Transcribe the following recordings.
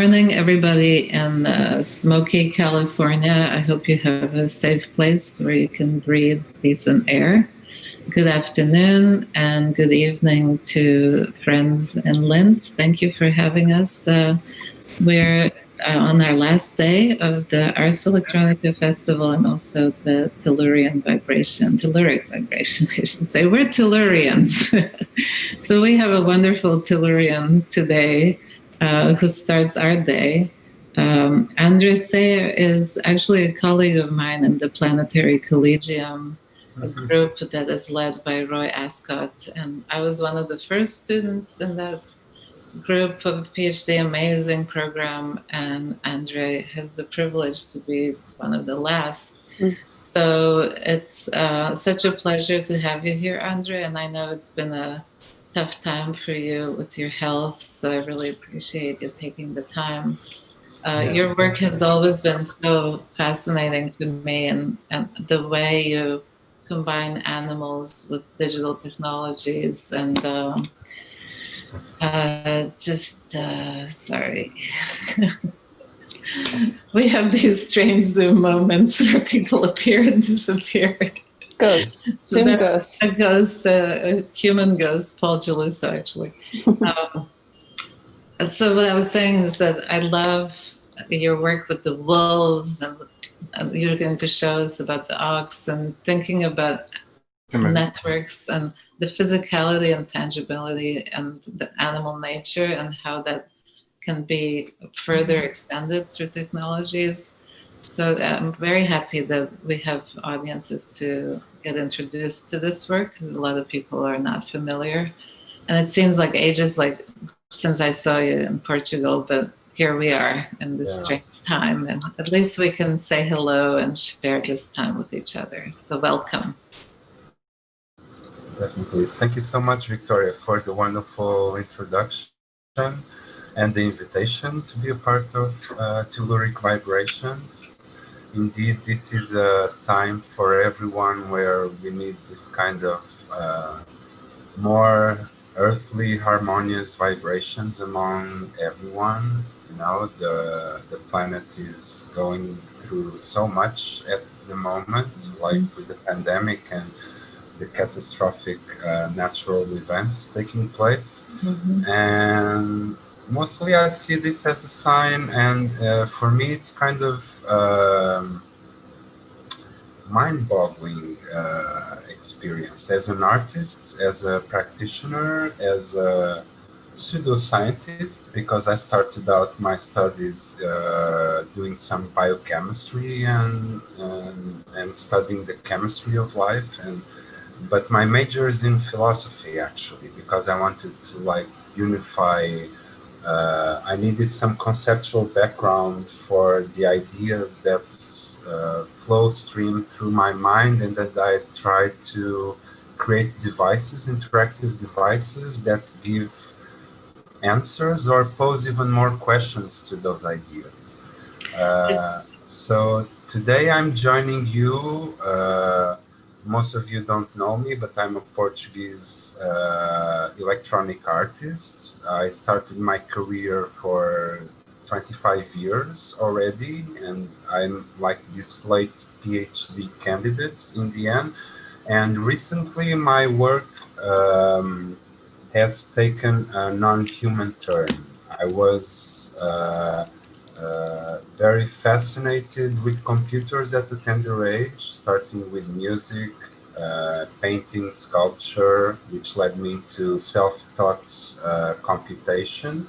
morning, everybody in smoky California. I hope you have a safe place where you can breathe decent air. Good afternoon and good evening to friends in Linz. Thank you for having us. We're on our last day of the Ars Electronica Festival and also the Telluric vibration, I should say. We're Tellurians. So we have a wonderful Tellurian today who starts our day. André Sier is actually a colleague of mine in the Planetary Collegium, a group that is led by Roy Ascott. And I was one of the first students in that group of PhD, amazing program, and André has the privilege to be one of the last. So it's such a pleasure to have you here, André, and I know it's been a tough time for you with your health, so I really appreciate you taking the time. Your work has always been so fascinating to me, and the way you combine animals with digital technologies and sorry. We have these strange Zoom moments where people appear and disappear. Ghost. Zoom ghost. A ghost, a human ghost, Paul Geluso, actually. So what I was saying is that I love your work with the wolves, and you're going to show us about the ox, and thinking about networks and the physicality and tangibility and the animal nature and how that can be further extended through technologies. So I'm very happy that we have audiences to get introduced to this work, because a lot of people are not familiar. And it seems like ages since I saw you in Portugal, but here we are in this strange time, and at least we can say hello and share this time with each other. So welcome. Definitely. Thank you so much, Victoria, for the wonderful introduction and the invitation to be a part of Telluric Vibrations. Indeed, this is a time for everyone where we need this kind of more earthly, harmonious vibrations among everyone. You know, the planet is going through so much at the moment, like with the pandemic and the catastrophic natural events taking place. And mostly I see this as a sign, and for me it's kind of mind-boggling experience as an artist, as a practitioner, as a pseudoscientist, because I started out my studies doing some biochemistry and studying the chemistry of life, but my major is in philosophy, actually, because I wanted to unify. I needed some conceptual background for the ideas that flow stream through my mind, and that I try to create devices, interactive devices that give answers or pose even more questions to those ideas. So today I'm joining you. Most of you don't know me, but I'm a Portuguese electronic artist. I started my career for 25 years already, and I'm like this late PhD candidate in the end. And recently my work has taken a non-human turn. I was very fascinated with computers at a tender age, starting with music, painting, sculpture, which led me to self-taught computation.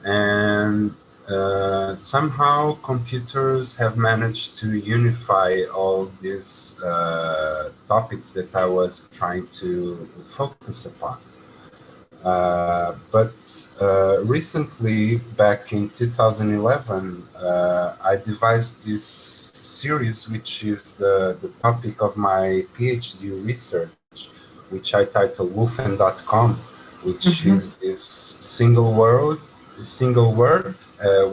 And somehow computers have managed to unify all these topics that I was trying to focus upon. But recently, back in 2011, I devised this series, which is the topic of my PhD research, which I titled wolfen.com, which is this single word,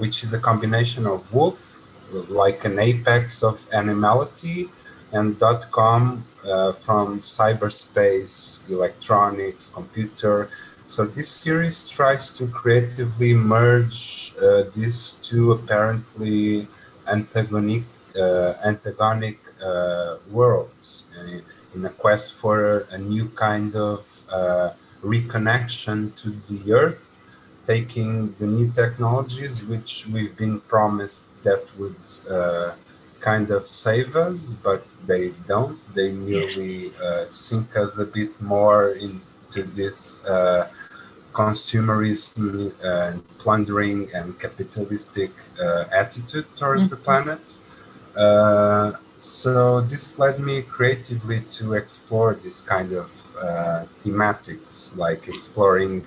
which is a combination of wolf, like an apex of animality, and .com from cyberspace, electronics, computer, So this series tries to creatively merge these two apparently antagonic worlds in a quest for a new kind of reconnection to the Earth, taking the new technologies which we've been promised that would kind of save us, but they don't. They merely sink us a bit more into this consumerism and plundering and capitalistic attitude towards the planet. So this led me creatively to explore this kind of thematics, like exploring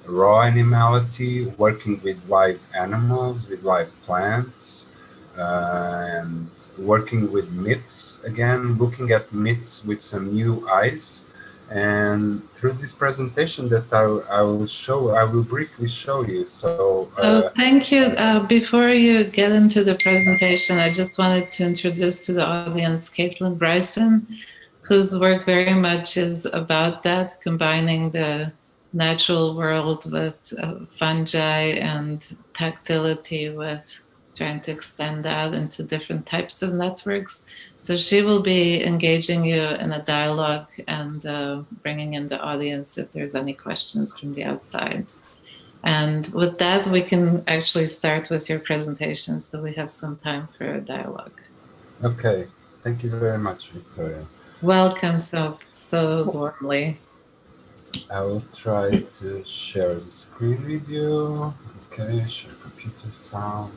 raw animality, working with live animals, with live plants, and working with myths, again, looking at myths with some new eyes. And through this presentation that I will briefly show you. So, thank you. Before you get into the presentation, I just wanted to introduce to the audience Caitlin Bryson, whose work very much is about that, combining the natural world with fungi and tactility with trying to extend that into different types of networks. So she will be engaging you in a dialogue and bringing in the audience if there's any questions from the outside. And with that, we can actually start with your presentation, so we have some time for a dialogue. Okay, thank you very much, Victoria. Welcome so warmly. I will try to share the screen with you. Okay, share computer sound.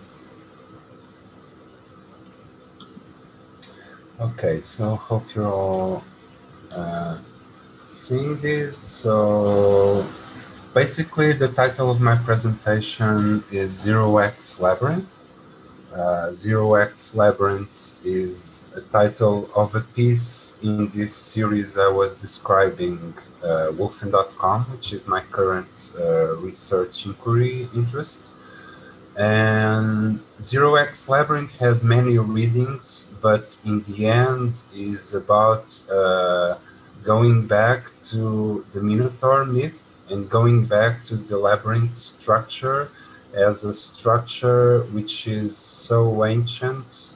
Okay, so hope you're all seeing this. So basically the title of my presentation is Zero X Labyrinth. Zero X Labyrinth is a title of a piece in this series I was describing, Wolfen.com, which is my current research inquiry interest. And Zero X Labyrinth has many readings, but in the end is about going back to the Minotaur myth and going back to the labyrinth structure as a structure which is so ancient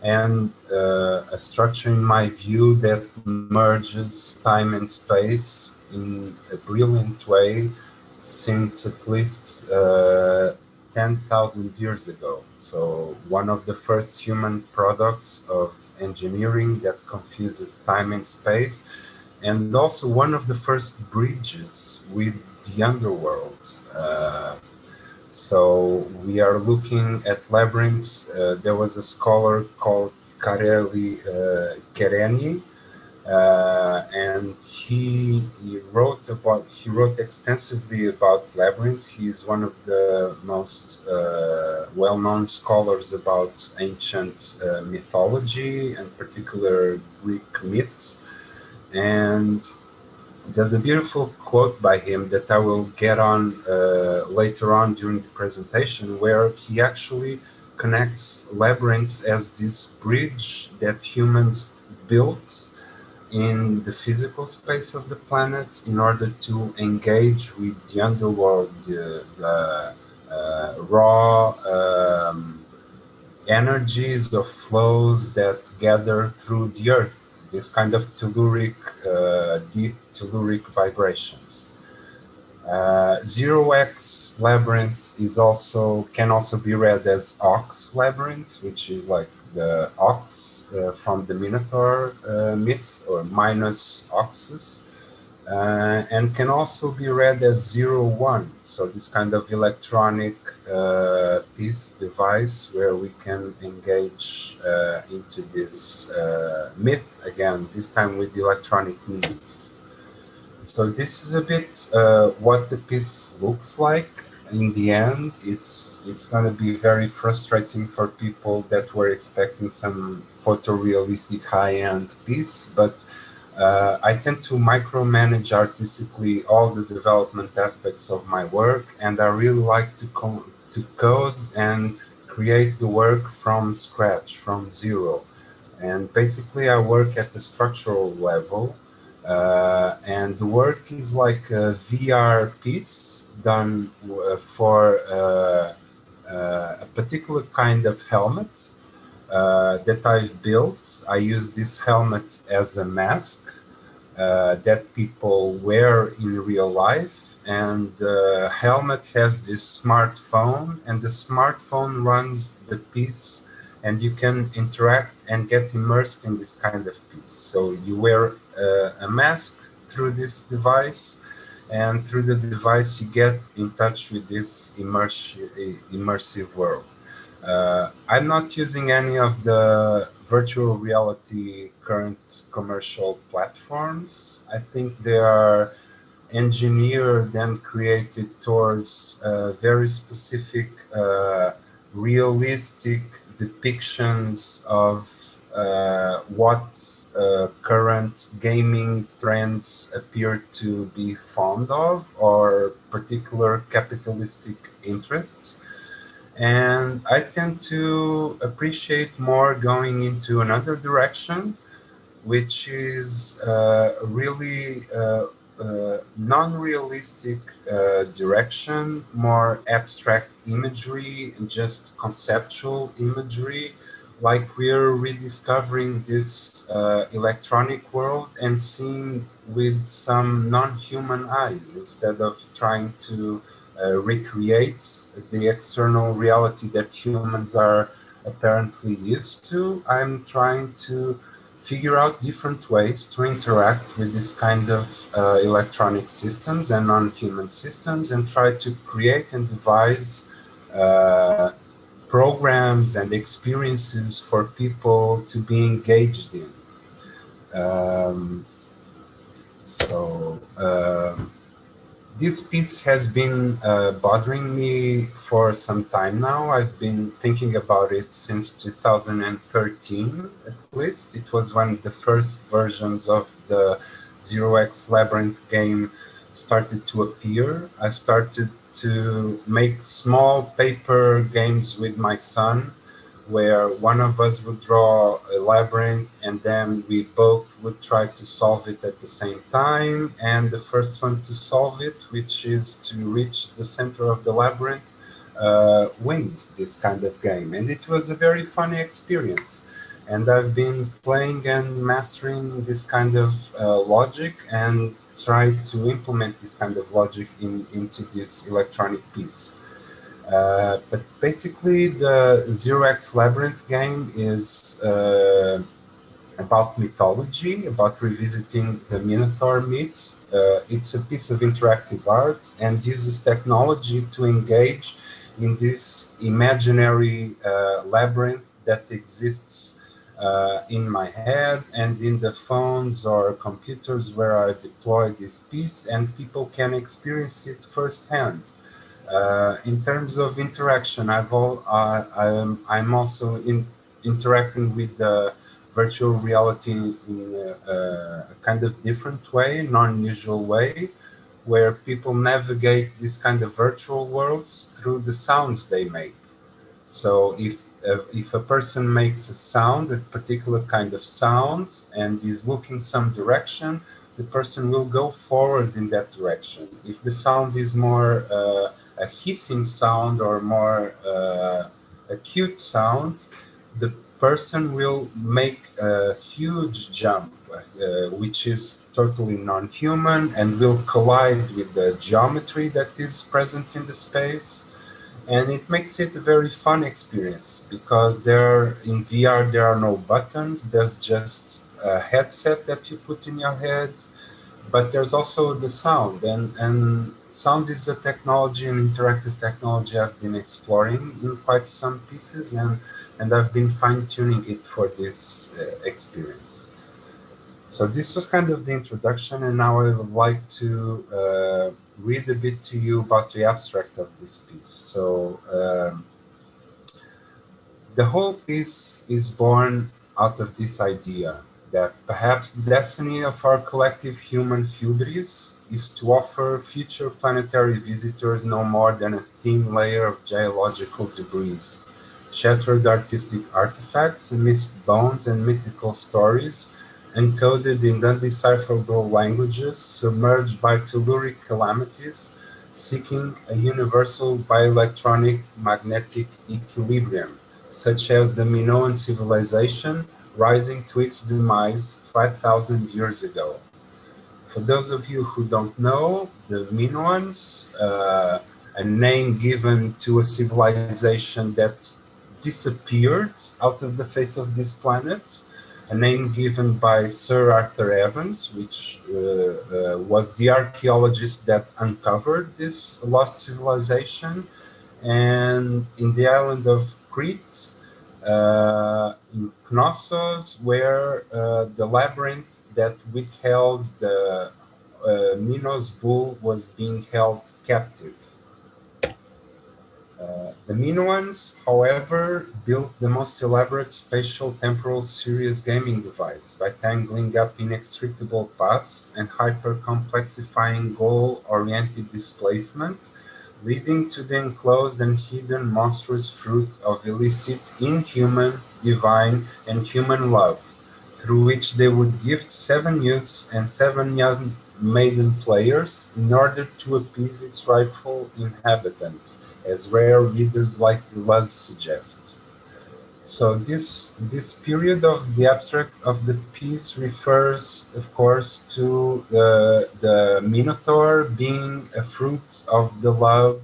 and a structure, in my view, that merges time and space in a brilliant way since at least 10,000 years ago. So one of the first human products of engineering that confuses time and space, and also one of the first bridges with the underworld. So we are looking at labyrinths. There was a scholar called Kareli Kereni, and he wrote extensively about labyrinths. He's one of the most well-known scholars about ancient mythology, and particular Greek myths. And there's a beautiful quote by him that I will get on later on during the presentation, where he actually connects labyrinths as this bridge that humans built in the physical space of the planet in order to engage with the underworld, the raw energies of flows that gather through the earth. This kind of telluric, deep telluric vibrations. Zero X Labyrinth can also be read as Ox Labyrinth, which is like the ox from the Minotaur myth, or minus oxus, and can also be read as 01. So this kind of electronic piece device where we can engage into this myth again, this time with electronic means. So this is a bit what the piece looks like. In the end, it's going to be very frustrating for people that were expecting some photorealistic high-end piece, but I tend to micromanage artistically all the development aspects of my work, and I really like to code and create the work from scratch, from zero. And basically I work at the structural level, And the work is like a VR piece done for a particular kind of helmet that I've built. I use this helmet as a mask that people wear in real life, and the helmet has this smartphone, and the smartphone runs the piece, and you can interact and get immersed in this kind of piece. So you wear a mask through this device, and through the device you get in touch with this immersive world. I'm not using any of the virtual reality current commercial platforms. I think they are engineered and created towards very specific, realistic depictions of what current gaming trends appear to be fond of, or particular capitalistic interests. And I tend to appreciate more going into another direction, which is really non-realistic direction, more abstract imagery and just conceptual imagery, like we're rediscovering this electronic world and seeing with some non-human eyes, instead of trying to recreate the external reality that humans are apparently used to. I'm trying to figure out different ways to interact with this kind of electronic systems and non-human systems, and try to create and devise programs and experiences for people to be engaged in. This piece has been bothering me for some time now. I've been thinking about it since 2013, at least. It was when the first versions of the Zero X Labyrinth game started to appear. I started to make small paper games with my son, where one of us would draw a labyrinth and then we both would try to solve it at the same time. And the first one to solve it, which is to reach the center of the labyrinth, wins this kind of game. And it was a very funny experience. And I've been playing and mastering this kind of logic, and try to implement this kind of logic into this electronic piece. But basically, the Zero X Labyrinth game is about mythology, about revisiting the Minotaur myth. It's a piece of interactive art and uses technology to engage in this imaginary labyrinth that exists in my head and in the phones or computers where I deploy this piece, and people can experience it firsthand. In terms of interaction, I'm also interacting with the virtual reality in a kind of different way, non-usual way, where people navigate this kind of virtual worlds through the sounds they make. So if a person makes a sound, a particular kind of sound, and is looking some direction, the person will go forward in that direction. If the sound is more a hissing sound or more acute sound, the person will make a huge jump, which is totally non-human, and will collide with the geometry that is present in the space. And it makes it a very fun experience, because in VR there are no buttons, there's just a headset that you put in your head, but there's also the sound, and sound is a technology, an interactive technology I've been exploring in quite some pieces, and I've been fine-tuning it for this experience. So this was kind of the introduction, and now I would like to read a bit to you about the abstract of this piece. So the whole piece is born out of this idea that perhaps the destiny of our collective human hubris is to offer future planetary visitors no more than a thin layer of geological debris, shattered artistic artifacts amidst bones and mythical stories, encoded in undecipherable languages, submerged by Telluric calamities, seeking a universal bioelectronic magnetic equilibrium, such as the Minoan civilization rising to its demise 5,000 years ago. For those of you who don't know, the Minoans, a name given to a civilization that disappeared out of the face of this planet, a name given by Sir Arthur Evans, which was the archaeologist that uncovered this lost civilization. And in the island of Crete, in Knossos, where the labyrinth that withheld the Minos bull was being held captive. The Minoans, however, built the most elaborate spatial-temporal serious gaming device by tangling up inextricable paths and hyper-complexifying goal-oriented displacement, leading to the enclosed and hidden monstrous fruit of illicit, inhuman, divine, and human love, through which they would gift 7 youths and 7 young maiden players in order to appease its rightful inhabitant, as rare readers like Deleuze suggest. So this period of the abstract of the piece refers, of course, to the Minotaur being a fruit of the love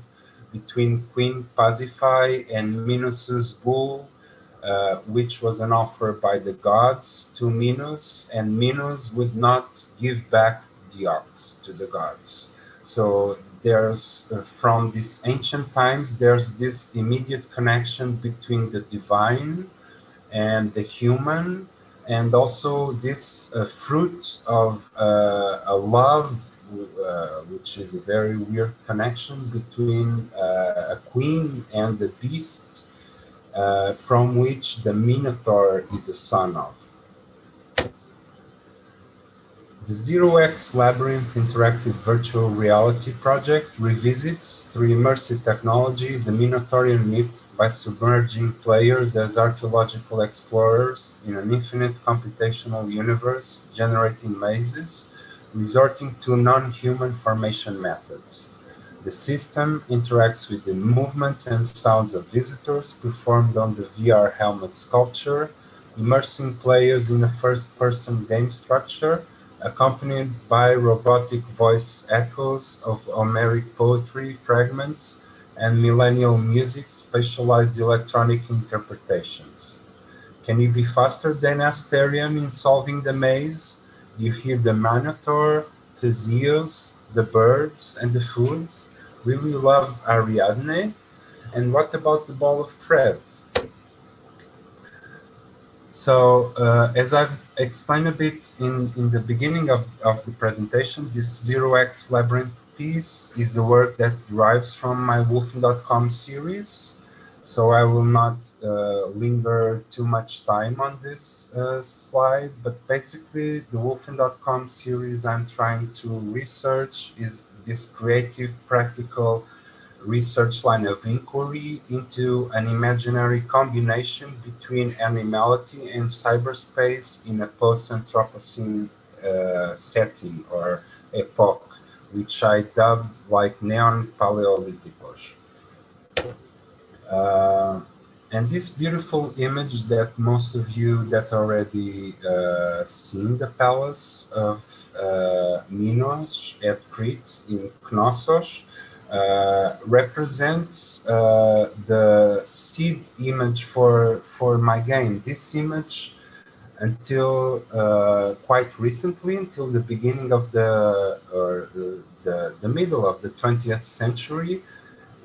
between Queen Pasiphae and Minos's bull, which was an offer by the gods to Minos, and Minos would not give back the ox to the gods. So there's, from these ancient times, there's this immediate connection between the divine and the human, and also this fruit of a love, which is a very weird connection between a queen and the beast, from which the Minotaur is a son of. The Zero X Labyrinth interactive virtual reality project revisits, through immersive technology, the minotaurean myth by submerging players as archaeological explorers in an infinite computational universe, generating mazes, resorting to non-human formation methods. The system interacts with the movements and sounds of visitors performed on the VR helmet sculpture, immersing players in a first-person game structure, accompanied by robotic voice echoes of Homeric poetry fragments and millennial music specialized electronic interpretations. Can you be faster than Asterion in solving the maze? You hear the Minotaur, Theseus, the birds, and the food? Will you love Ariadne? And what about the ball of thread? So, as I've explained a bit in the beginning of the presentation, this Zero X Labyrinth piece is a work that derives from my Wolfen.com series. So I will not linger too much time on this slide, but basically the Wolfen.com series I'm trying to research is this creative, practical research line of inquiry into an imaginary combination between animality and cyberspace in a post-Anthropocene setting or epoch, which I dubbed like Neon Paleolithicos. And this beautiful image that most of you that already seen the palace of Minos at Crete in Knossos represents the seed image for my game. This image, until quite recently, until the beginning of the middle of the 20th century,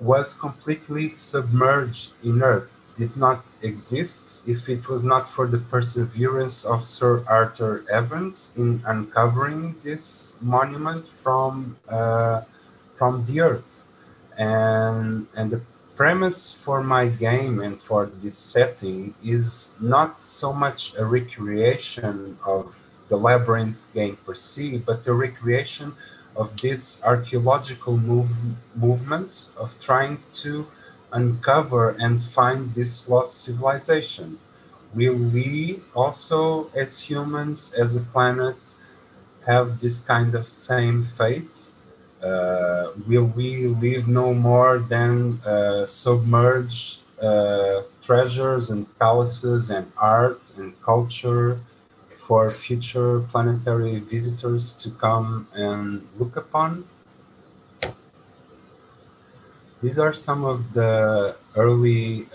was completely submerged in earth, did not exist if it was not for the perseverance of Sir Arthur Evans in uncovering this monument from the earth. And the premise for my game and for this setting is not so much a recreation of the labyrinth game per se, but a recreation of this archaeological movement of trying to uncover and find this lost civilization, will we also, as humans, as a planet, have this kind of same fate? Will we leave no more than submerged treasures and palaces and art and culture for future planetary visitors to come and look upon? These are some of the early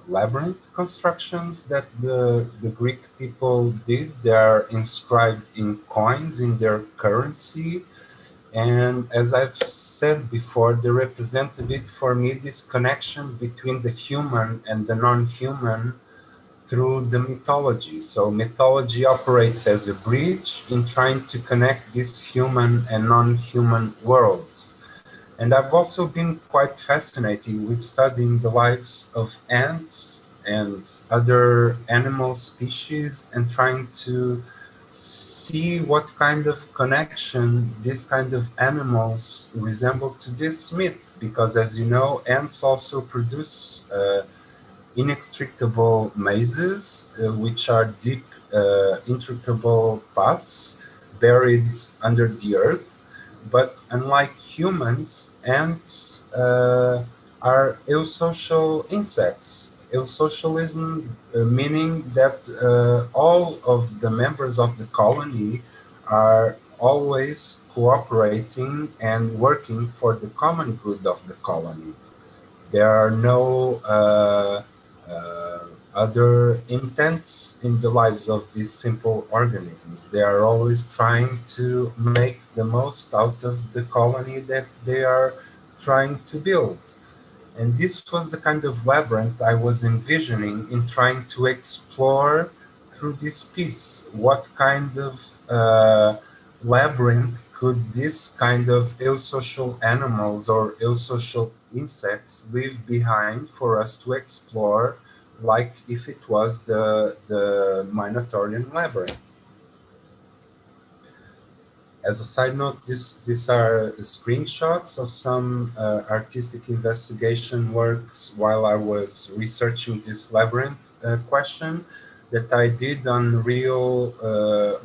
labyrinth constructions that the Greek people did. They are inscribed in coins in their currency. And as I've said before, they represent a bit for me this connection between the human and the non-human through the mythology. So mythology operates as a bridge in trying to connect these human and non-human worlds. And I've also been quite fascinated with studying the lives of ants and other animal species and trying to see what kind of connection these kind of animals resemble to this myth. Because as you know, ants also produce inextricable mazes, which are deep, intricable paths buried under the earth. But unlike humans, ants are eusocial insects. Eusocialism meaning that all of the members of the colony are always cooperating and working for the common good of the colony. There are no other intents in the lives of these simple organisms. They are always trying to make the most out of the colony that they are trying to build. And this was the kind of labyrinth I was envisioning in trying to explore through this piece. What kind of labyrinth could this kind of eusocial animals or eusocial insects leave behind for us to explore, like if it was the Minotaurean labyrinth? As a side note, these are screenshots of some artistic investigation works while I was researching this labyrinth question that I did on real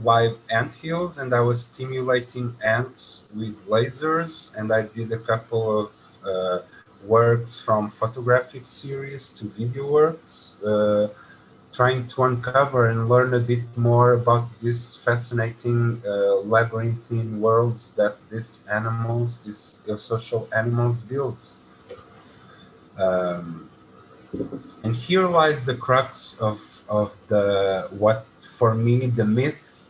live ant hills, and I was stimulating ants with lasers, and I did a couple of works from photographic series to video works, trying to uncover and learn a bit more about these fascinating labyrinthine worlds that these animals, these social animals build. And here lies the crux of the what for me the myth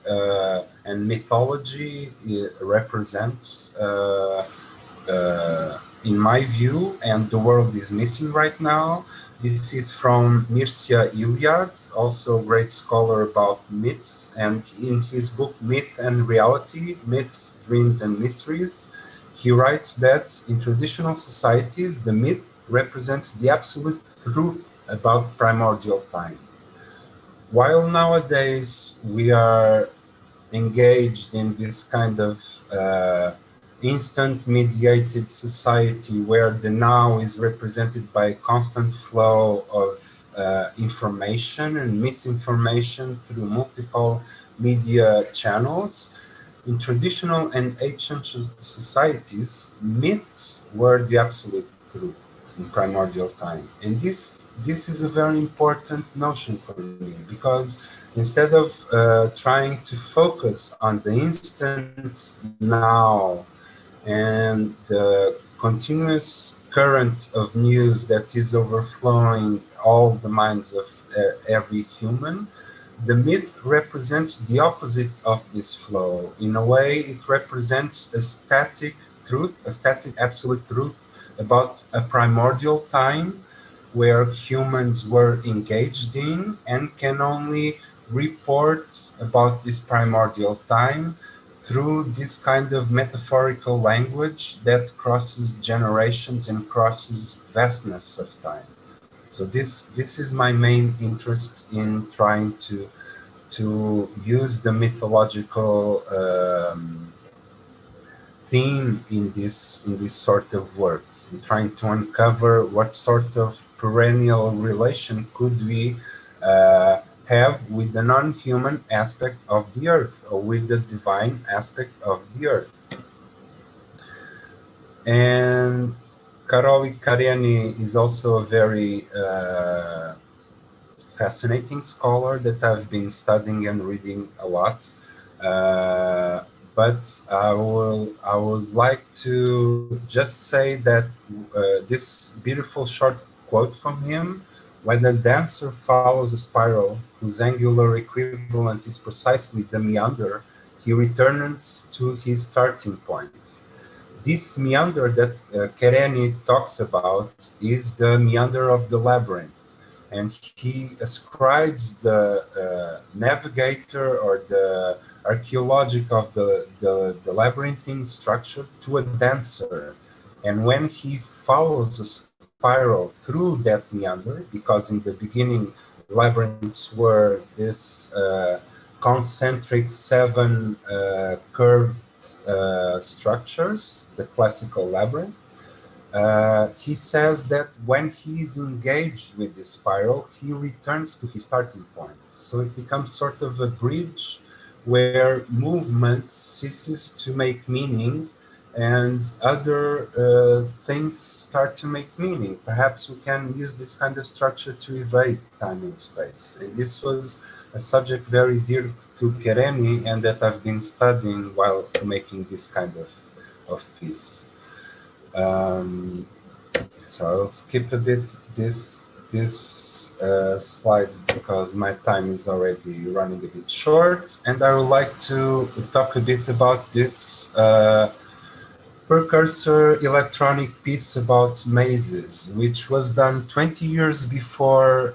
and mythology represents in my view, and the world is missing right now. This is from Mircea Eliade, also a great scholar about myths, and in his book Myth and Reality, Myths, Dreams and Mysteries, he writes that in traditional societies, the myth represents the absolute truth about primordial time. While nowadays we are engaged in this kind of instant mediated society where the now is represented by a constant flow of information and misinformation through multiple media channels, in traditional and ancient societies, myths were the absolute truth in primordial time. And this is a very important notion for me, because instead of trying to focus on the instant now and the continuous current of news that is overflowing all the minds of every human, the myth represents the opposite of this flow. In a way, it represents a static truth, a static absolute truth about a primordial time where humans were engaged in and can only report about this primordial time through this kind of metaphorical language that crosses generations and crosses vastness of time. So this is my main interest in trying to use the mythological theme in this sort of works, in trying to uncover what sort of perennial relation could we have with the non-human aspect of the earth, or with the divine aspect of the earth. And Karoli Kareni is also a very fascinating scholar that I've been studying and reading a lot. But I would like to just say that this beautiful short quote from him: when a dancer follows a spiral whose angular equivalent is precisely the meander, he returns to his starting point. This meander that Kereni talks about is the meander of the labyrinth, and he ascribes the navigator or the archaeological of the labyrinthine structure to a dancer. And when he follows a spiral through that meander, because in the beginning labyrinths were this concentric seven curved structures, the classical labyrinth, he says that when he's engaged with the spiral, he returns to his starting point. So it becomes sort of a bridge where movement ceases to make meaning and other things start to make meaning. Perhaps we can use this kind of structure to evade time and space. And this was a subject very dear to Kereni and that I've been studying while making this kind of piece. So I'll skip a bit this slide because my time is already running a bit short, and I would like to talk a bit about this precursor electronic piece about mazes, which was done 20 years before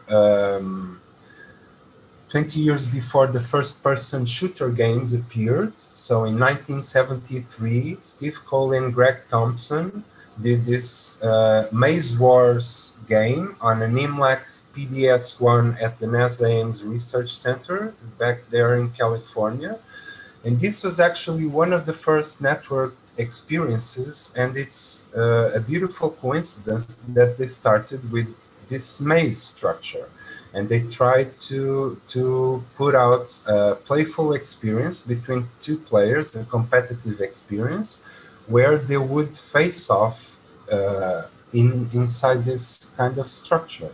20 years before the first-person shooter games appeared. So in 1973, Steve Cole and Greg Thompson did this Maze Wars game on an EMLAC PDS-1 at the NASA Ames Research Center back there in California. And this was actually one of the first network experiences, and it's a beautiful coincidence that they started with this maze structure. And they tried to put out a playful experience between two players, a competitive experience, where they would face off inside this kind of structure.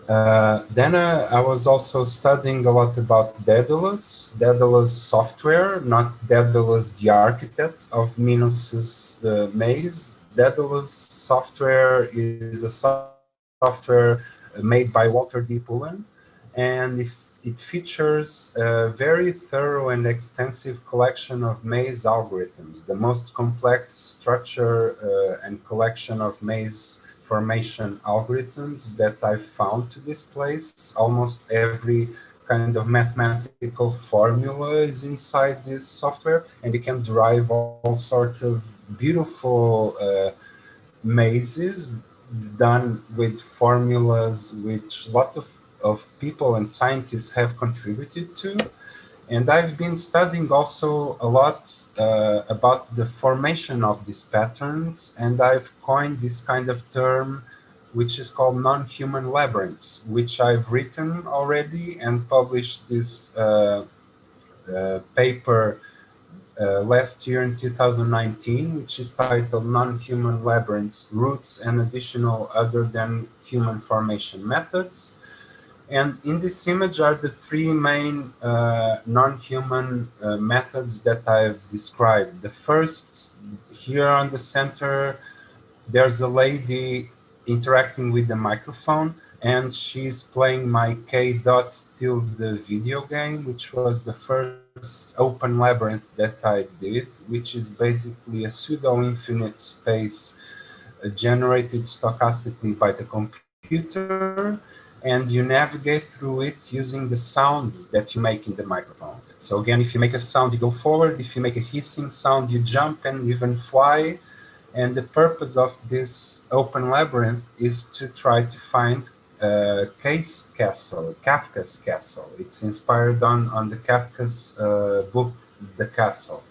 Then I was also studying a lot about Daedalus software, not Daedalus the architect of Minos' maze. Daedalus software is a software made by Walter D. Pullen, and it features a very thorough and extensive collection of maze algorithms, the most complex structure and collection of maze formation algorithms that I've found to this place. Almost every kind of mathematical formula is inside this software, and you can derive all sorts of beautiful mazes done with formulas which a lot of people and scientists have contributed to. And I've been studying also a lot about the formation of these patterns, and I've coined this kind of term which is called non-human labyrinths, which I've written already and published this paper last year in 2019, which is titled Non-Human Labyrinths, Roots and Additional Other Than Human Formation Methods. And in this image are the three main non-human methods that I've described. The first, here on the center, there's a lady interacting with the microphone, and she's playing my K-Dot Tilde video game, which was the first open labyrinth that I did, which is basically a pseudo-infinite space generated stochastically by the computer, and you navigate through it using the sound that you make in the microphone. So again, if you make a sound, you go forward. If you make a hissing sound, you jump and even fly. And the purpose of this open labyrinth is to try to find Kafka's Castle. It's inspired on the Kafka's book, The Castle.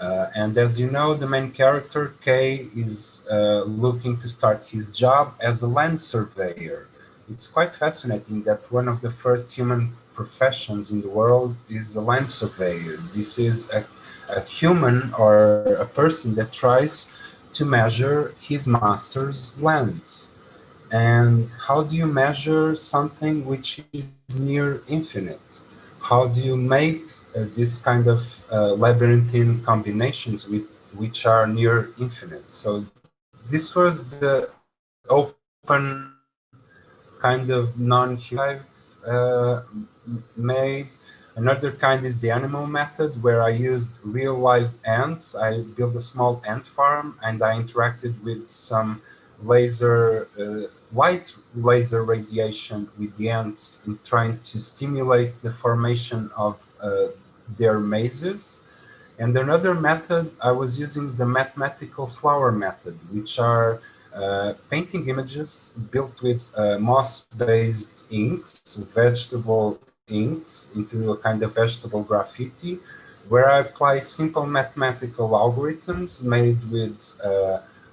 And as you know, the main character, Kay, is looking to start his job as a land surveyor. it's quite fascinating that one of the first human professions in the world is a land surveyor. This is a human or a person that tries to measure his master's lands. And how do you measure something which is near infinite? How do you make this kind of labyrinthine combinations which are near infinite? So this was the open kind of non-human I've made. Another kind is the animal method, where I used real live ants. I built a small ant farm and I interacted with some light laser radiation with the ants in trying to stimulate the formation of their mazes. And another method, I was using the mathematical flower method, which are painting images built with moss-based inks, vegetable inks, into a kind of vegetable graffiti, where I apply simple mathematical algorithms made with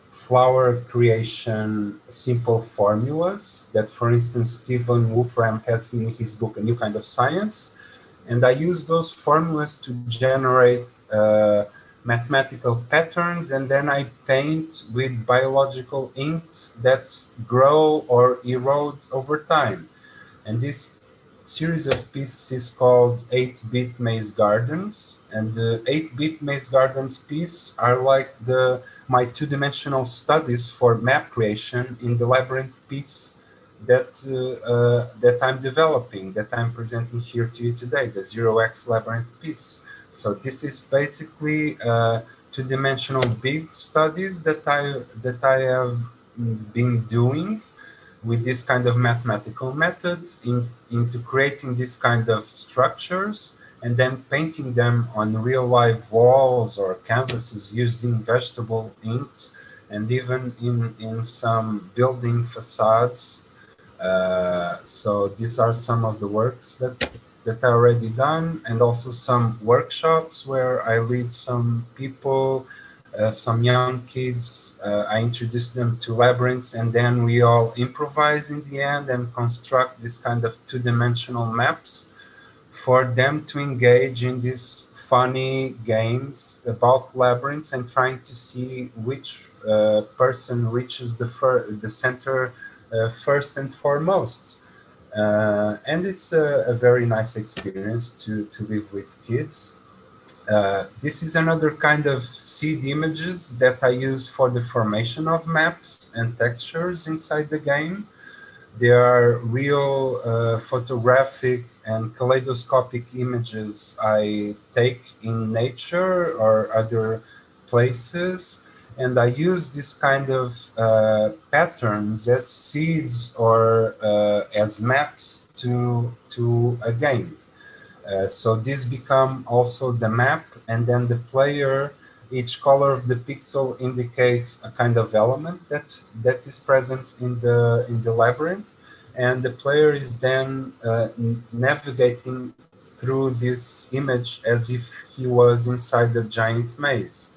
flower creation simple formulas that, for instance, Stephen Wolfram has in his book, A New Kind of Science. And I use those formulas to generate mathematical patterns, and then I paint with biological inks that grow or erode over time. And this series of pieces is called 8-bit maze gardens, and the 8-bit maze gardens piece are like my two-dimensional studies for map creation in the labyrinth piece that I'm developing, that I'm presenting here to you today, the Zero X Labyrinth piece. So this is basically two-dimensional big studies that I have been doing with this kind of mathematical methods into creating this kind of structures and then painting them on real life walls or canvases using vegetable inks, and even in some building facades. So these are some of the works that I already done, and also some workshops where I lead some people, some young kids. I introduce them to labyrinths, and then we all improvise in the end and construct this kind of two-dimensional maps for them to engage in these funny games about labyrinths and trying to see which person reaches the center first and foremost. And it's a very nice experience to live with kids. This is another kind of seed images that I use for the formation of maps and textures inside the game. They are real photographic and kaleidoscopic images I take in nature or other places, and I use this kind of patterns as seeds or as maps to a game. So these become also the map, and then the player, each color of the pixel indicates a kind of element that is present in the labyrinth, and the player is then navigating through this image as if he was inside a giant maze.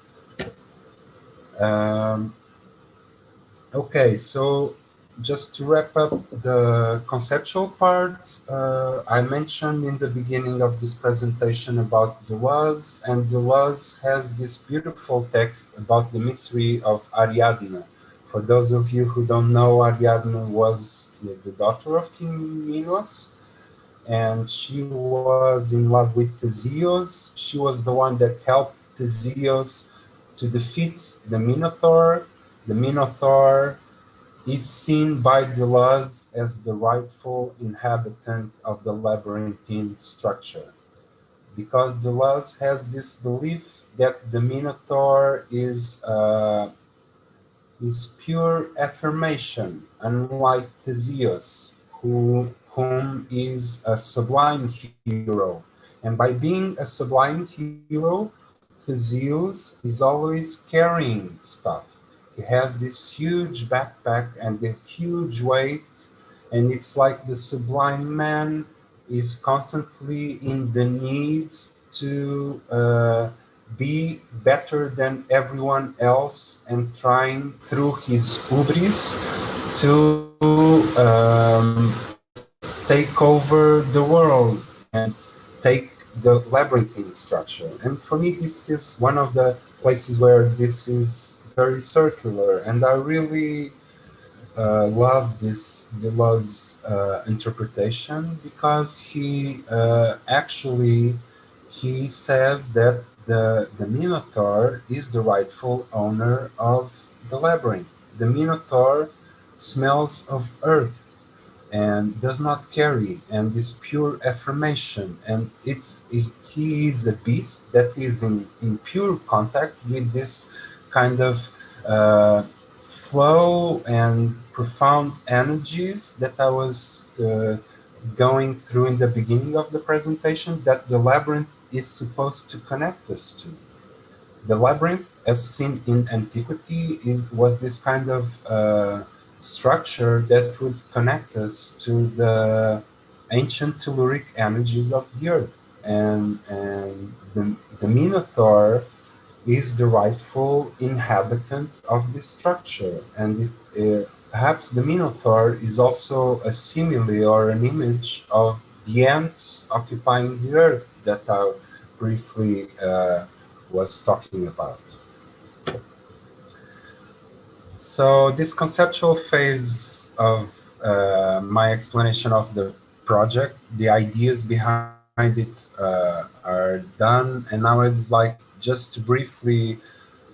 Okay, so just to wrap up the conceptual part, I mentioned in the beginning of this presentation about Deleuze, and Deleuze has this beautiful text about the mystery of Ariadne. For those of you who don't know, Ariadne was the daughter of King Minos, and she was in love with Theseus. She was the one that helped Theseus to defeat the Minotaur. The Minotaur is seen by Deleuze as the rightful inhabitant of the labyrinthine structure, because Deleuze has this belief that the Minotaur is pure affirmation, unlike Theseus, whom is a sublime hero. And by being a sublime hero, Theseus is always carrying stuff. He has this huge backpack and a huge weight, and it's like the sublime man is constantly in the need to be better than everyone else and trying through his hubris to take over the world and take the labyrinthine structure. And for me, this is one of the places where this is very circular, and I really love this Deleuze interpretation, because he actually he says that the Minotaur is the rightful owner of the labyrinth. The Minotaur smells of earth and does not carry, and is pure affirmation, and he is a beast that is in pure contact with this kind of flow and profound energies that I was going through in the beginning of the presentation, that the labyrinth is supposed to connect us to. The labyrinth, as seen in antiquity, was this kind of structure that would connect us to the ancient Telluric energies of the earth. And the Minotaur is the rightful inhabitant of this structure. And perhaps the Minotaur is also a simile or an image of the ants occupying the earth that I briefly was talking about. So this conceptual phase of my explanation of the project, the ideas behind it are done, and now I'd like just to briefly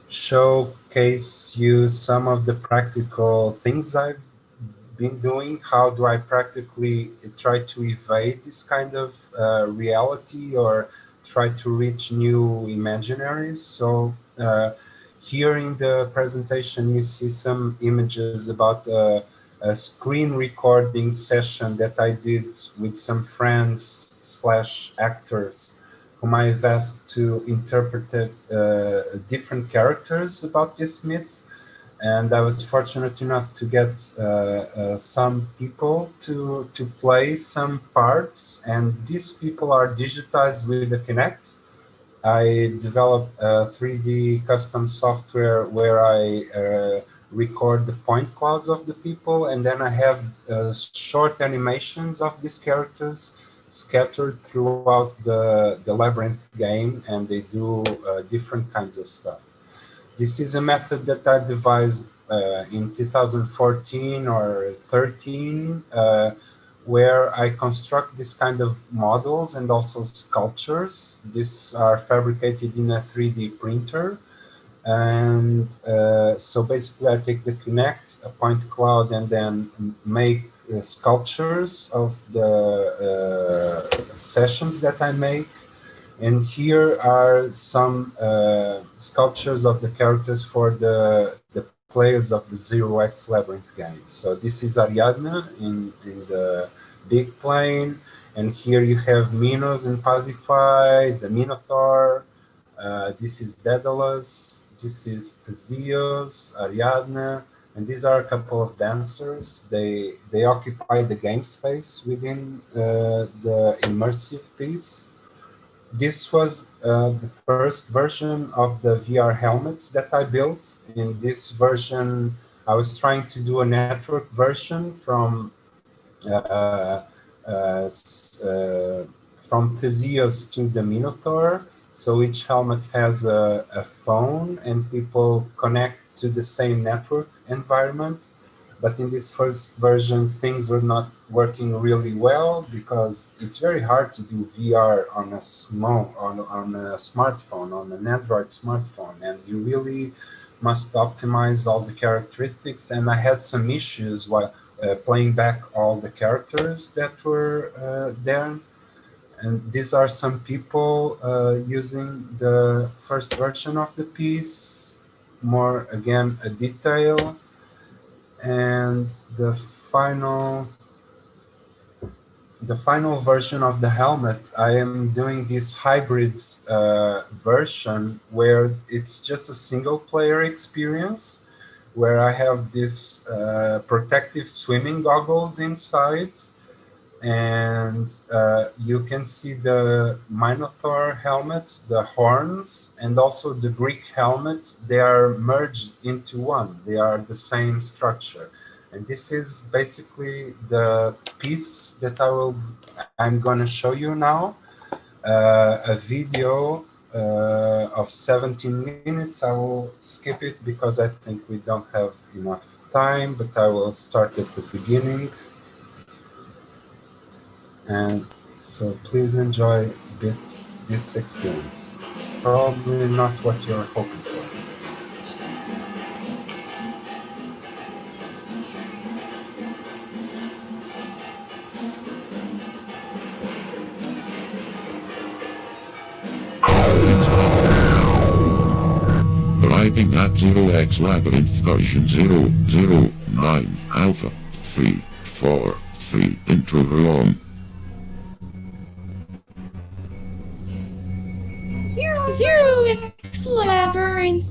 showcase you some of the practical things I've been doing. How do I practically try to evade this kind of reality, or try to reach new imaginaries? So here in the presentation, you see some images about a screen recording session that I did with some friends / actors whom I've asked to interpret different characters about these myths. And I was fortunate enough to get some people to play some parts, and these people are digitized with the Kinect. I developed a 3D custom software where I record the point clouds of the people, and then I have short animations of these characters scattered throughout the Labyrinth game, and they do different kinds of stuff. This is a method that I devised in 2014 or 13, where I construct this kind of models and also sculptures. These are fabricated in a 3D printer. And so basically I take the Kinect, a point cloud, and then make sculptures of the sessions that I make. And here are some sculptures of the characters for the players of the Zero X Labyrinth game. So this is Ariadne in the big plane, and here you have Minos and Pacify, the Minotaur. This is Daedalus, this is Theseus, Ariadne, and these are a couple of dancers. They occupy the game space within the immersive piece. This was the first version of the VR helmets that I built. In this version, I was trying to do a network version from Theseus to the Minotaur. So each helmet has a phone, and people connect to the same network environment. But in this first version, things were not working really well, because it's very hard to do VR on a smartphone, on an Android smartphone, and you really must optimize all the characteristics. And I had some issues while playing back all the characters that were there. And these are some people using the first version of the piece, more again a detail. And the final version of the helmet, I am doing this hybrid version where it's just a single player experience, where I have this protective swimming goggles inside, And you can see the Minotaur helmet, the horns, and also the Greek helmet. They are merged into one. They are the same structure. And this is basically the piece that I'm going to show you now. A video of 17 minutes. I will skip it because I think we don't have enough time, but I will start at the beginning. And so please enjoy a bit this experience. Probably not what you're hoping for. Arriving at Zero X Labyrinth version 009 Alpha 343 intro room. Zero X Labyrinth.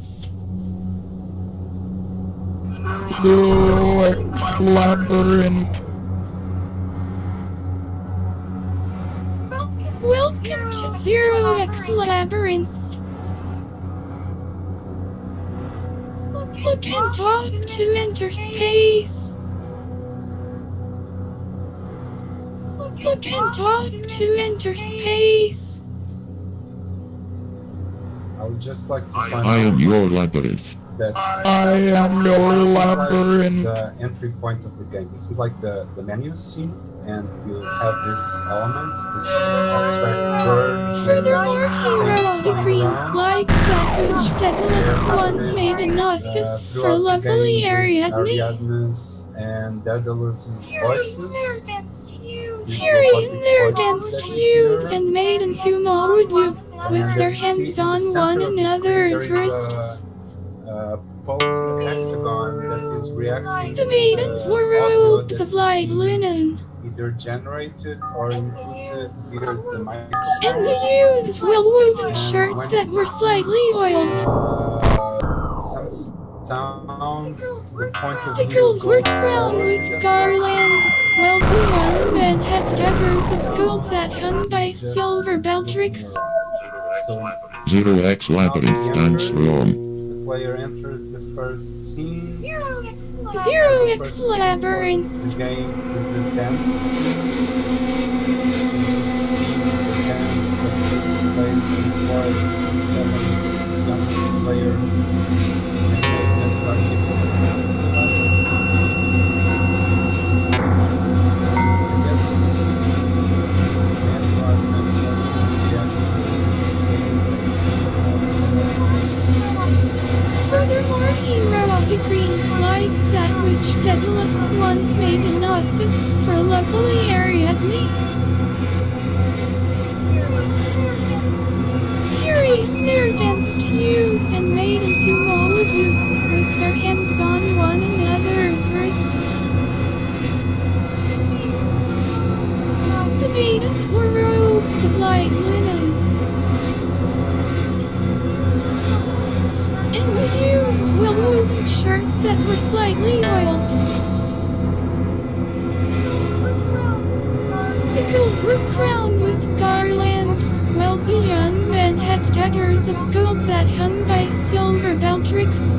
Zero X Labyrinth. Welcome to Zero X Labyrinth. Look and talk to enter space. Look and talk to enter space. I would just like to find I am your labyrinth. that I am your labyrinth. the entry point of the game. This is like the menu scene, and you have these elements, this abstract birds. Furthermore, he wrote a green flag that which Deleuze once made a gnosis for lovely Ariadne. And Deleuze's voices. Here in there danced youths and maidens who mowed you, with their hands on one another's wrists. Pulse hexagon that is reacting. The maidens wore robes of light linen, either generated or inputted via the microphone. and the youths well-woven shirts that were slightly oiled. Some sound, the point of The view girls were goes crowned forward. with garlands, while the young men had daggers of gold that hung by silver baldricks. So Zero X Labyrinth dance room. the player entered the first scene. Zero X Labyrinth. The game is a dance scene. This is the dance that takes place before 7 young players and maidens are gifted to life. I guess this scene and are transported to the actual space. Furthermore, he wrote a green flag that which Deleuze once made a gnosis for lovely Ariadne. Here in there danced youths and maidens who mowed you, with their hands on one another's wrists. The maidens wore robes of light linen, and the youths well-woven shirts that were slightly oiled. The girls were crowned with garlands, while the young men had daggers of gold that hung by silver baldricks.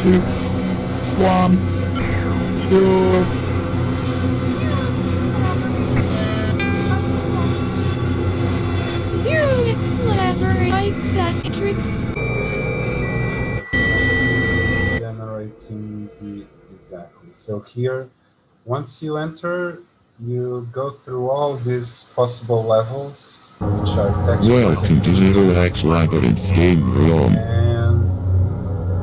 Two, one. Exactly. So here, once you enter, you go through all these possible levels, which are textures. Welcome to Zero X Labyrinth game room. And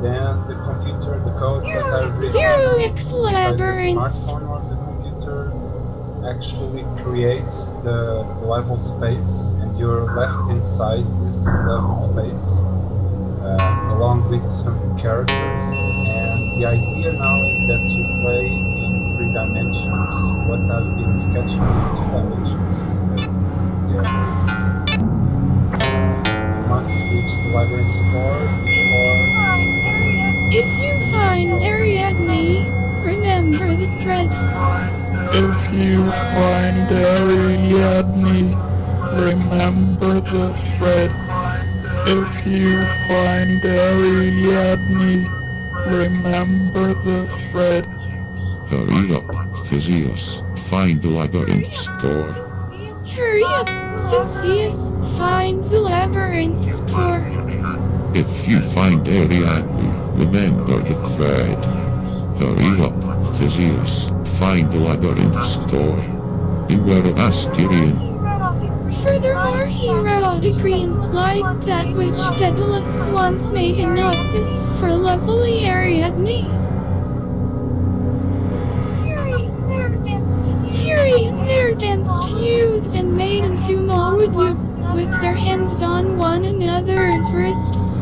then the computer, the code that I've written Zero X inside the Labyrinth. smartphone or the computer actually creates the level space, and you're left inside this level space along with some characters. And the idea now is that you play in 3 dimensions what I've been sketching in 2 dimensions. You must reach the labyrinth score before. If you find Ariadne, remember the thread. If you find Ariadne, remember the thread. If you find Ariadne, remember the thread. Hurry up, Theseus, find the labyrinth store. Hurry up, Theseus, find the labyrinth score. If you find Ariadne, remember the thread. Hurry up, Theseus, find the labyrinth store. Beware of Asterion. Furthermore, he wrote a green like that which Deleuze once made in Oxus for lovely Ariadne. Here there danced youths and maidens who mowed you, with their hands on one another's wrists.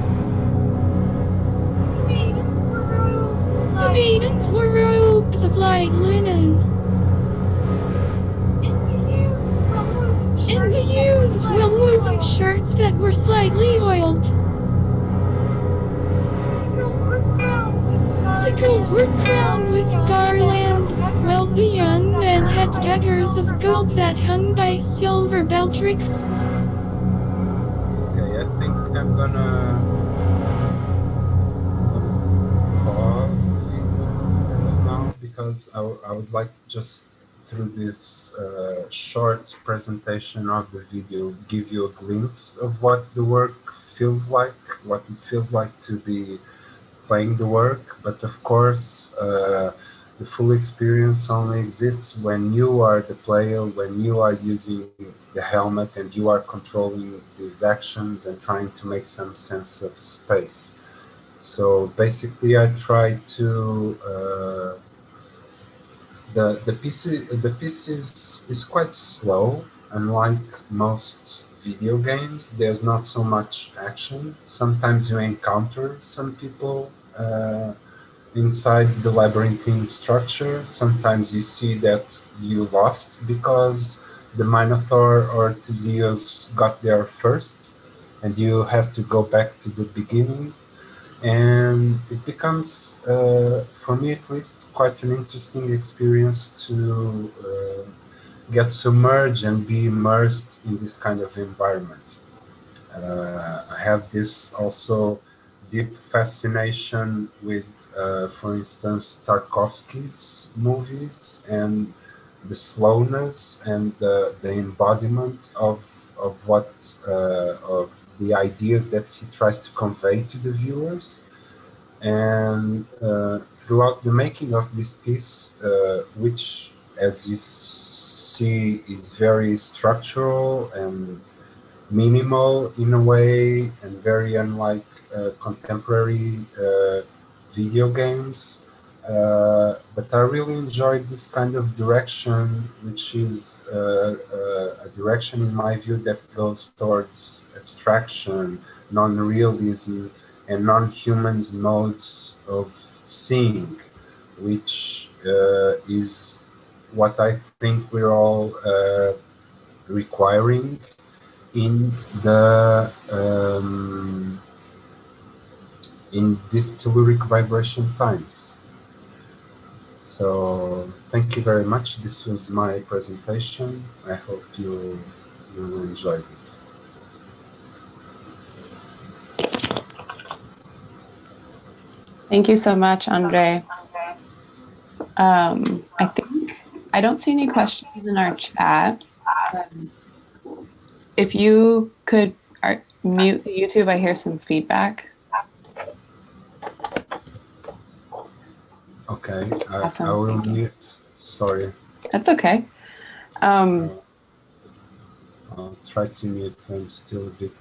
The maidens wore robes of light linen, and the youths well-woven shirts that were slightly oiled. The girls were crowned with garlands, while the young men had daggers of gold that hung by silver baldricks. Okay, I think I'm gonna pause the video as of now, because I would like just through this short presentation of the video give you a glimpse of what the work feels like, what it feels like to be playing the work. But of course, the full experience only exists when you are the player, when you are using the helmet and you are controlling these actions and trying to make some sense of space. So basically, I try to the piece is quite slow. Unlike most video games, there's not so much action. Sometimes you encounter some people inside the labyrinthine structure. Sometimes you see that you lost because the Minotaur or Theseus got there first, and you have to go back to the beginning. And it becomes, for me at least, quite an interesting experience to get submerged and be immersed in this kind of environment. I have this also deep fascination with, for instance, Tarkovsky's movies and the slowness and the embodiment of what of the ideas that he tries to convey to the viewers. And throughout the making of this piece, which, as you see, is very structural and minimal in a way, and very unlike contemporary video games. But I really enjoyed this kind of direction, which is a direction, in my view, that goes towards abstraction, non-realism, and non-human modes of seeing, which is what I think we're all requiring in the in these Telluric vibration times. So thank you very much. This was my presentation. I hope you enjoyed it. Thank you so much, Andre. I think I don't see any questions in our chat. If you could mute the YouTube, I hear some feedback. Okay, Awesome. I will Thank you. mute. Sorry. That's okay. I'll try to mute. I'm still a bit.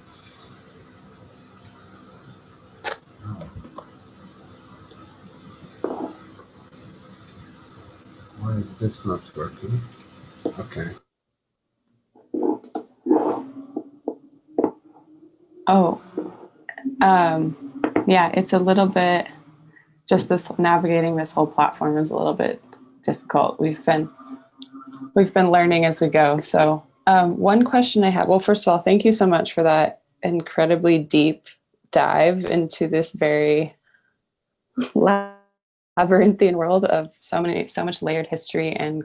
Why is this not working? Okay. Oh, yeah, it's a little bit, just this navigating this whole platform is a little bit difficult. We've been learning as we go. So one question I have, well, first of all, thank you so much for that incredibly deep dive into this very labyrinthian world of so much layered history and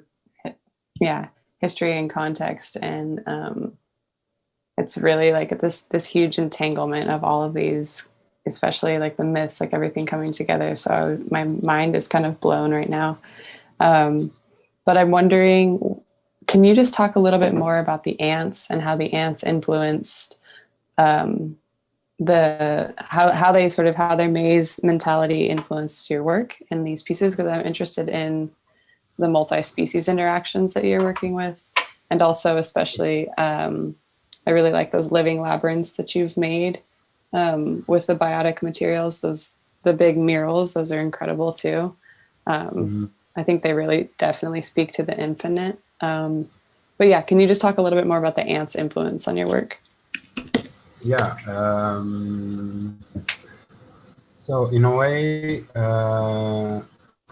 history and context. And it's really like this huge entanglement of all of these, especially like the myths, like everything coming together. So my mind is kind of blown right now. But I'm wondering, can you just talk a little bit more about the ants and how the ants influenced how their maze mentality influenced your work in these pieces? Because I'm interested in the multi-species interactions that you're working with, and also especially I really like those living labyrinths that you've made with the biotic materials. The big murals, those are incredible too. I think they really definitely speak to the infinite. But yeah, can you just talk a little bit more about the ants' influence on your work? Yeah. So in a way,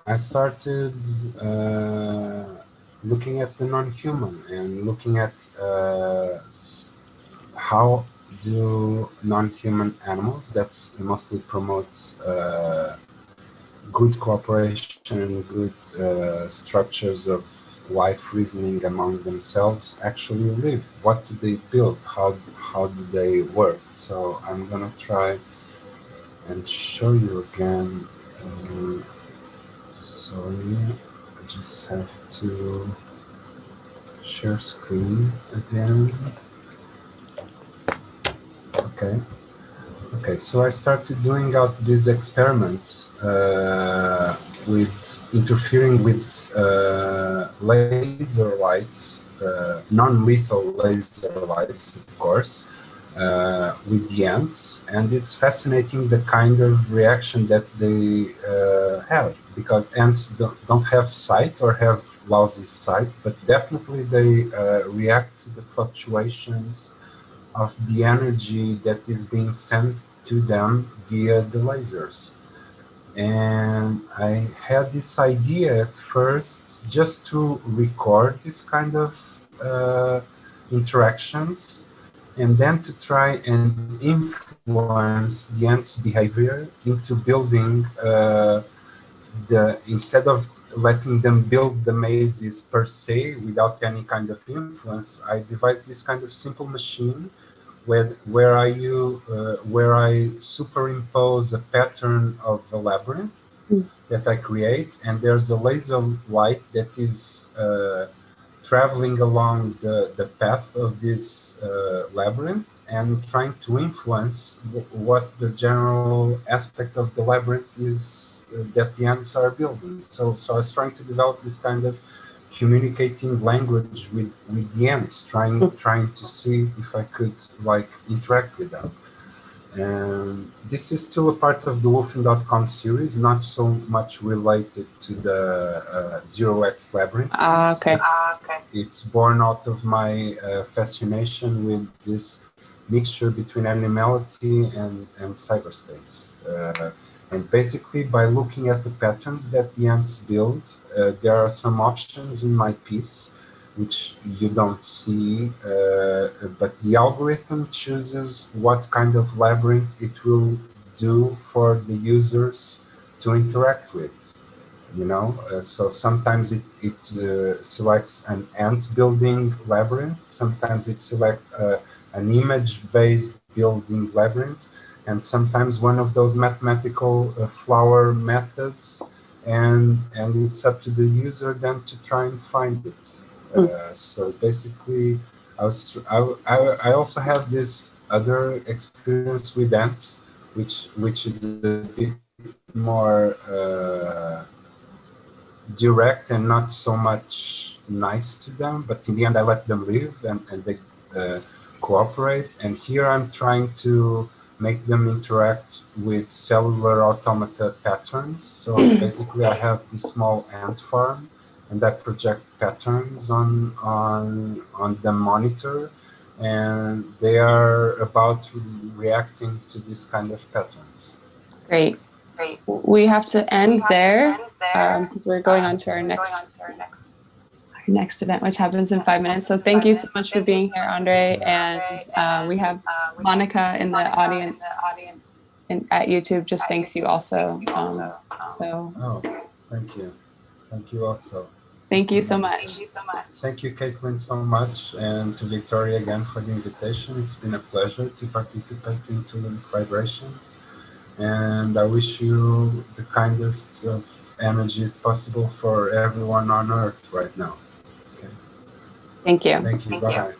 I started looking at the non-human and looking at how do non-human animals that mostly promotes good cooperation, good structures of life reasoning among themselves actually live. What do they build? How do they work? So I'm gonna try and show you again. Sorry, I just have to share screen again. Okay, so I started doing out these experiments with interfering with laser lights, non-lethal laser lights, of course, with the ants, and it's fascinating the kind of reaction that they have, because ants don't have sight or have lousy sight, but definitely they react to the fluctuations of the energy that is being sent to them via the lasers. And I had this idea at first just to record this kind of interactions, and then to try and influence the ants' behavior into building instead of letting them build the mazes per se without any kind of influence, I devised this kind of simple machine where I superimpose a pattern of a labyrinth that I create, and there's a laser light that is traveling along the path of this labyrinth and trying to influence what the general aspect of the labyrinth is that the ants are building. So I was trying to develop this kind of communicating language with the ants, trying to see if I could interact with them. And this is still a part of the Wolfen.com series, not so much related to the Zero X Labyrinth. Okay. It's born out of my fascination with this mixture between animality and cyberspace. And basically, by looking at the patterns that the ants build, there are some options in my piece which you don't see, but the algorithm chooses what kind of labyrinth it will do for the users to interact with. So sometimes it selects an ant building labyrinth, sometimes it selects an image-based building labyrinth, and sometimes one of those mathematical flower methods, and it's up to the user then to try and find it. So basically, I also have this other experience with ants, which is a bit more direct and not so much nice to them, but in the end I let them live and they cooperate. And here I'm trying to make them interact with cellular automata patterns. So basically I have this small ant farm and I project patterns on the monitor, and they are about reacting to this kind of patterns. Great. We have to end there because we're going on to our next event, which happens in 5 minutes. So thank you so much for being here, Andre. And we have Monica in the audience at YouTube. Just thanks you also. Oh, thank you. Thank you also. Thank you so much. Thank you, Caitlin, so much, and to Victoria again for the invitation. It's been a pleasure to participate in Telluric Vibrations, and I wish you the kindest of energies possible for everyone on Earth right now. Okay. Thank you. Thank you. Bye.